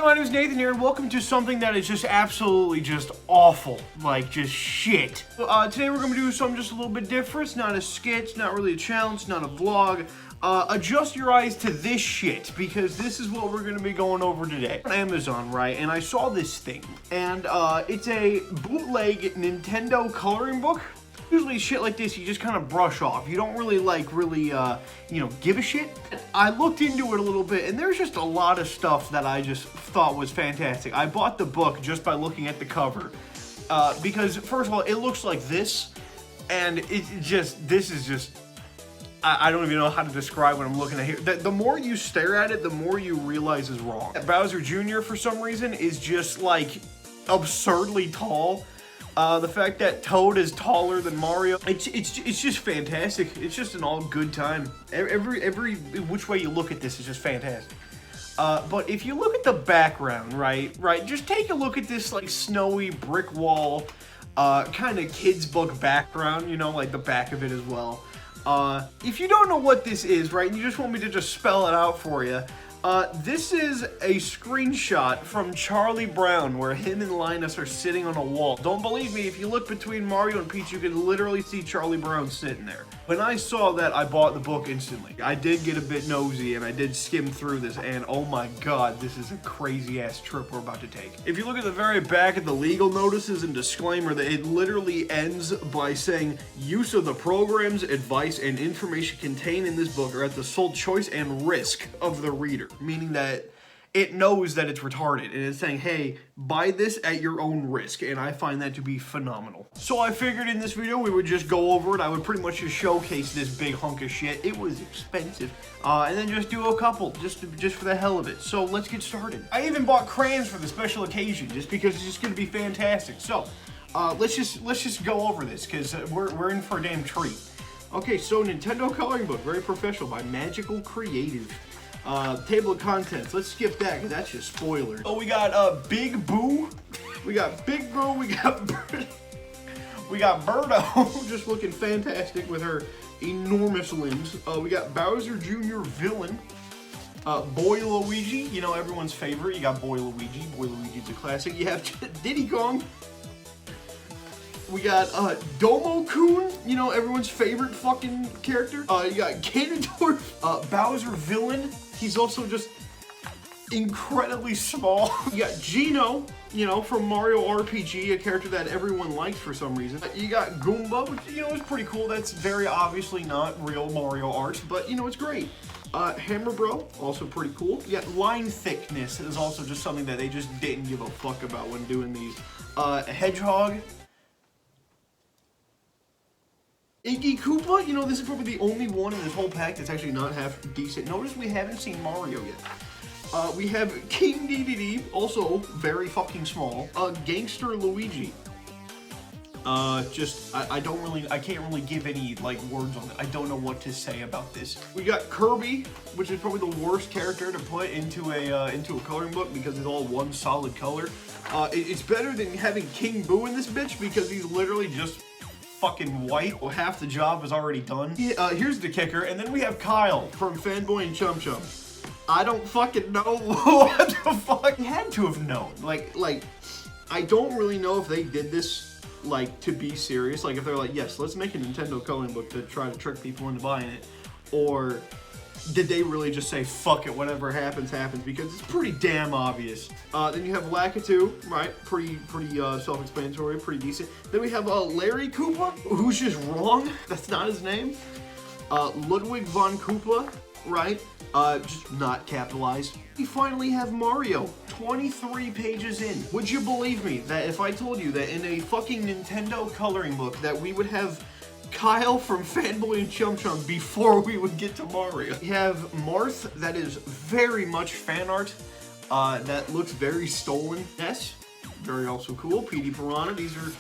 my name is Nathan here, and welcome to something that is just absolutely just awful. Like, just shit. Today we're gonna do something just a little bit different. It's not a skit, it's not really a challenge, it's not a vlog. Adjust your eyes to this shit, because this is what we're gonna be going over today. On Amazon, right, and I saw this thing, and it's a bootleg Nintendo coloring book. Usually shit like this you just kind of brush off. You don't really give a shit. I looked into it a little bit and there's just a lot of stuff that I just thought was fantastic. I bought the book just by looking at the cover because first of all it looks like this, and I don't even know how to describe what I'm looking at here. The more you stare at it, the more you realize is wrong. Bowser Jr. for some reason is just like absurdly tall. The fact that Toad is taller than Mario, it's just fantastic. It's just an all good time. Every which way you look at this is just fantastic. But if you look at the background, right, just take a look at this like snowy brick wall, kind of kids book background, you know, like the back of it as well. If you don't know what this is, right, and you just want me to just spell it out for you, this is a screenshot from Charlie Brown where him and Linus are sitting on a wall. Don't believe me, if you look between Mario and Peach, you can literally see Charlie Brown sitting there. When I saw that, I bought the book instantly. I did get a bit nosy and I did skim through this, and oh my god, this is a crazy ass trip we're about to take. If you look at the very back of the legal notices and disclaimer, that it literally ends by saying, use of the programs, advice, and information contained in this book are at the sole choice and risk of the reader. Meaning that it knows that it's retarded, and it's saying, hey, buy this at your own risk, and I find that to be phenomenal. So I figured in this video we would just go over it. I would pretty much just showcase this big hunk of shit. It was expensive. And then just do a couple, just for the hell of it. So let's get started. I even bought crayons for the special occasion, just because it's just gonna be fantastic. So, let's just go over this, because we're in for a damn treat. Okay, so Nintendo coloring book, very professional, by Magical Creative. Table of contents, let's skip that because that's just spoilers. Oh, we got Big Boo, we got Big Boo, we got Birdo, just looking fantastic with her enormous limbs. We got Bowser Jr. Villain, Boy Luigi, you know, everyone's favorite. You got Boy Luigi. Boy Luigi's a classic. You have Diddy Kong. We got Domo-kun, you know, everyone's favorite fucking character. You got Ganondorf, Bowser Villain. He's also just incredibly small. You got Geno, you know, from Mario RPG, a character that everyone likes for some reason. You got Goomba, which, you know, is pretty cool. That's very obviously not real Mario art, but, you know, it's great. Hammer Bro, also pretty cool. You got line thickness is also just something that they just didn't give a fuck about when doing these. Hedgehog. Iggy Koopa, you know, this is probably the only one in this whole pack that's actually not half decent. Notice we haven't seen Mario yet. We have King Dedede, also very fucking small. Gangster Luigi. I can't really give any, like, words on it. I don't know what to say about this. We got Kirby, which is probably the worst character to put into a coloring book because it's all one solid color. It's better than having King Boo in this bitch because he's literally just fucking white. Well, half the job is already done. Here's the kicker, and then we have Kyle from Fanboy and Chum Chum. I don't fucking know what the fuck. He had to have known. Like, I don't really know if they did this, like, to be serious. Like, if they're like, yes, let's make a Nintendo coloring book to try to trick people into buying it. Or did they really just say, fuck it, whatever happens, happens, because it's pretty damn obvious. Then you have Lakitu, right? Pretty self-explanatory, pretty decent. Then we have Larry Koopa, who's just wrong. That's not his name. Ludwig von Koopa, right? Just not capitalized. We finally have Mario, 23 pages in. Would you believe me that if I told you that in a fucking Nintendo coloring book that we would have Kyle from Fanboy and Chum Chum before we would get to Mario? We have Marth, that is very much fan art. That looks very stolen. Yes, very also cool. Petey Piranha, these are,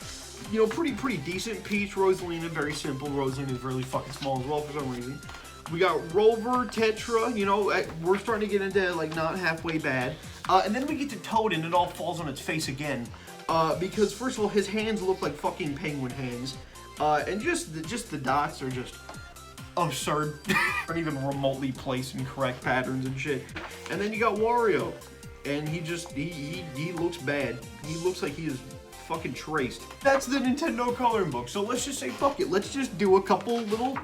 you know, pretty decent. Peach, Rosalina, very simple. Rosalina is really fucking small as well for some reason. We got Rover, Tetra, you know, we're starting to get into, like, not halfway bad. And then we get to Toad and it all falls on its face again. Because, first of all, his hands look like fucking penguin hands. And just the dots are just absurd. Aren't even remotely placed in correct patterns and shit. And then you got Wario. and he looks bad. He looks like he is fucking traced. That's the Nintendo coloring book. So let's just say fuck it. Let's just do a couple little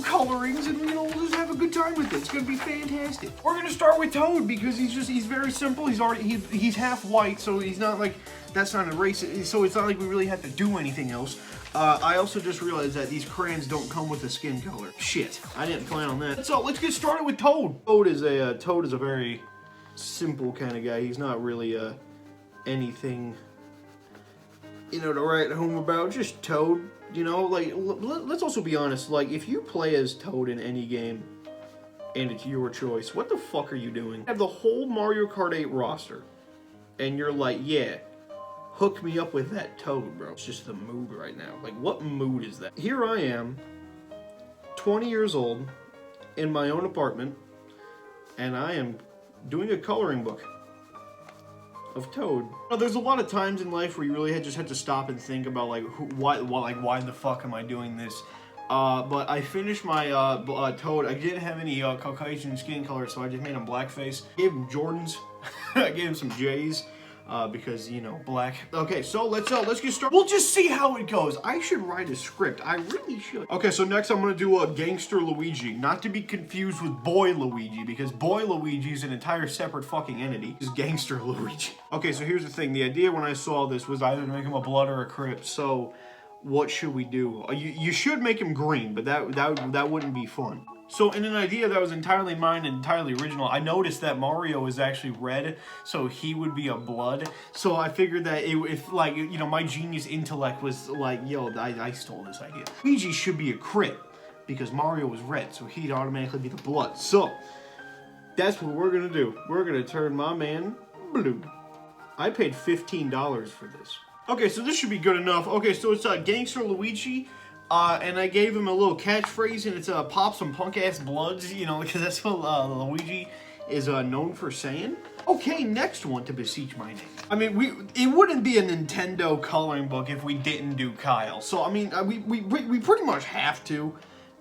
colorings, and we'll just have a good time with it. It's gonna be fantastic. We're gonna start with Toad because he's very simple. He's half white, so he's not like, that's not a race. So it's not like we really have to do anything else. I also just realized that these crayons don't come with a skin color. Shit, I didn't plan on that. So let's get started with Toad. Toad is a very simple kind of guy. He's not really anything, to write home about. Just Toad. Like, let's also be honest, like, if you play as Toad in any game, and it's your choice, what the fuck are you doing? You have the whole Mario Kart 8 roster, and you're like, yeah, hook me up with that Toad, bro. It's just the mood right now. Like, what mood is that? Here I am, 20 years old, in my own apartment, and I am doing a coloring book of Toad. There's a lot of times in life where you really just have to stop and think about like why the fuck am I doing this? But I finished my Toad. I didn't have any Caucasian skin color, so I just made him blackface. Gave him Jordans. I gave him some J's. Because, black. Okay, so let's get started. We'll just see how it goes. I should write a script. I really should. Okay, so next I'm gonna do a Gangster Luigi. Not to be confused with Boy Luigi, because Boy Luigi is an entire separate fucking entity. It's Gangster Luigi. Okay, so here's the thing. The idea when I saw this was either to make him a blood or a Crip. So, what should we do? You should make him green, but that wouldn't be fun. So in an idea that was entirely mine and entirely original, I noticed that Mario is actually red, so he would be a blood. So I figured that if my genius intellect was like, yo, I stole this idea. Luigi should be a Crip, because Mario was red, so he'd automatically be the blood. So, that's what we're gonna do. We're gonna turn my man blue. I paid $15 for this. Okay, so this should be good enough. Okay, so it's Gangster Luigi. And I gave him a little catchphrase, and it's pop some punk-ass bloods, because that's what Luigi is known for saying. Okay, next one to beseech my name. I mean, it wouldn't be a Nintendo coloring book if we didn't do Kyle. So, I mean, we pretty much have to,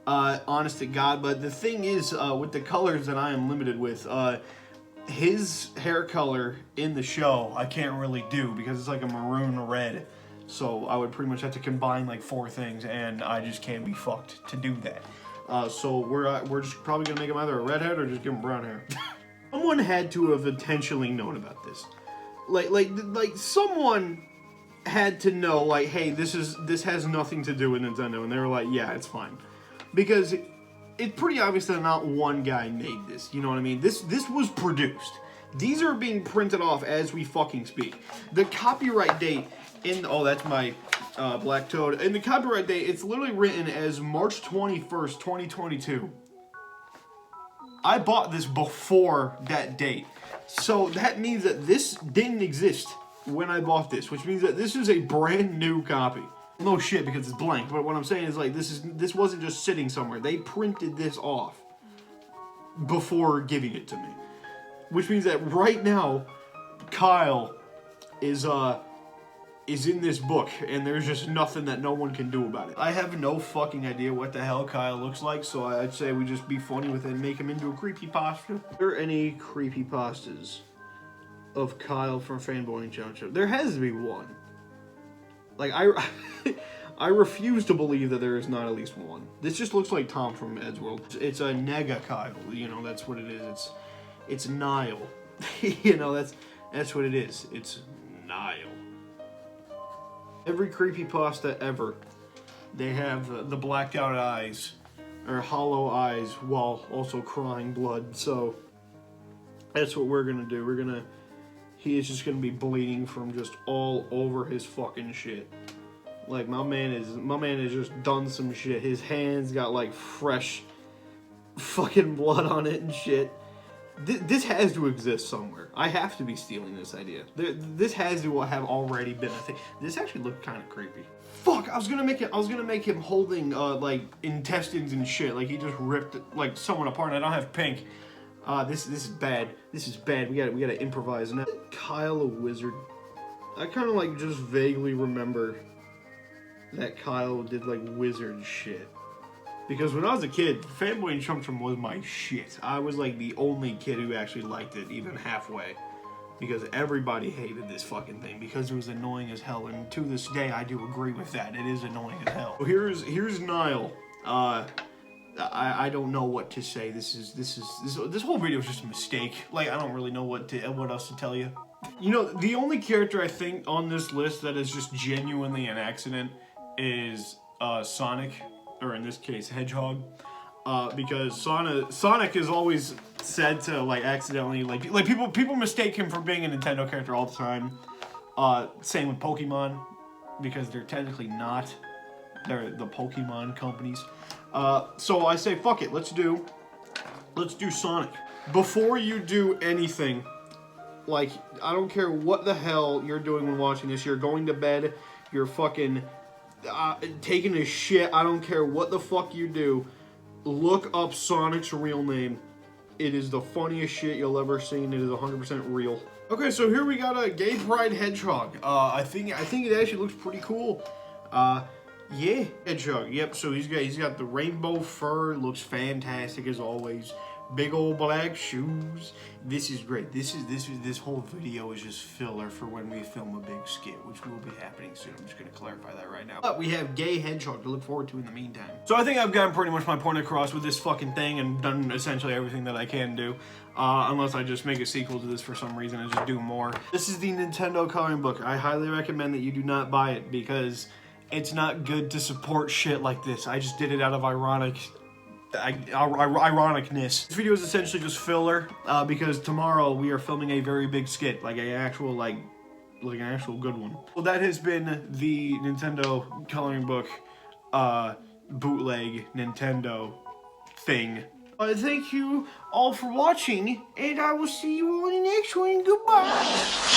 honest to God. But the thing is, with the colors that I am limited with, his hair color in the show, I can't really do, because it's like a maroon red. So I would pretty much have to combine like 4 things, and I just can't be fucked to do that. So we're just probably gonna make him either a redhead or just give him brown hair. Someone had to have intentionally known about this. Like someone had to know, like, hey, this has nothing to do with Nintendo, and they were like, yeah, it's fine, because it's pretty obvious that not one guy made this. You know what I mean? This was produced. These are being printed off as we fucking speak. The copyright date. That's my Black Toad. In the copyright date, it's literally written as March 21st, 2022. I bought this before that date. So that means that this didn't exist when I bought this, which means that this is a brand new copy. No shit, because it's blank, but what I'm saying is, like, this wasn't just sitting somewhere. They printed this off before giving it to me. Which means that right now, Kyle is in this book, and there's just nothing that no one can do about it. I have no fucking idea what the hell Kyle looks like, so I'd say we just be funny with it and make him into a creepypasta. Are there any creepypastas of Kyle from Fanboy Chapter? There has to be one. Like, I refuse to believe that there is not at least one. This just looks like Tom from Eddsworld. It's a Nega Kyle, that's what it is. It's Nile. That's what it is. It's Nile. Every creepypasta ever, they have the blacked out eyes, or hollow eyes, while also crying blood. So that's what we're gonna do. He is just gonna be bleeding from just all over his fucking shit. Like, my man has just done some shit. His hands got like fresh fucking blood on it and shit. This has to exist somewhere. I have to be stealing this idea. This has to have already been a thing. This actually looked kind of creepy. Fuck! I was gonna make him holding like intestines and shit. Like he just ripped like someone apart. And I don't have pink. This is bad. This is bad. We gotta improvise. Now, Kyle a wizard. I kind of like just vaguely remember that Kyle did like wizard shit. Because when I was a kid, Fanboy and Chum Chum was my shit. I was like the only kid who actually liked it, even halfway. because everybody hated this fucking thing because it was annoying as hell, and to this day I do agree with that. It is annoying as hell. So here's Niall. I don't know what to say. This whole video is just a mistake. Like, I don't really know what else to tell you. You know, the only character I think on this list that is just genuinely an accident is Sonic, or in this case Hedgehog, because Sonic is always said to like accidentally like people mistake him for being a Nintendo character all the time. Same with Pokemon, because they're technically not. They're the Pokemon companies. So I say fuck it. Let's do Sonic. Before you do anything, like, I don't care what the hell you're doing when watching this. You're going to bed. You're fucking taking a shit. I don't care what the fuck you do. Look up Sonic's real name. It is the funniest shit you'll ever seen. It is 100% real. Okay, so here we got a Gay Pride Hedgehog. I think it actually looks pretty cool. Yeah, Hedgehog. Yep. So he's got the rainbow fur. Looks fantastic as always. Big old black shoes. This is great. This whole video is just filler for when we film a big skit, which will be happening soon. I'm just gonna clarify that right now. But we have Gay Hedgehog to look forward to in the meantime. So I think I've gotten pretty much my point across with this fucking thing and done essentially everything that I can do. Unless I just make a sequel to this for some reason and just do more. This is the Nintendo coloring book. I highly recommend that you do not buy it because it's not good to support shit like this. I just did it out of ironicness. This video is essentially just filler because tomorrow we are filming a very big skit, like an actual good one. Well, that has been the Nintendo coloring book bootleg Nintendo thing. Thank you all for watching, and I will see you all in the next one. Goodbye.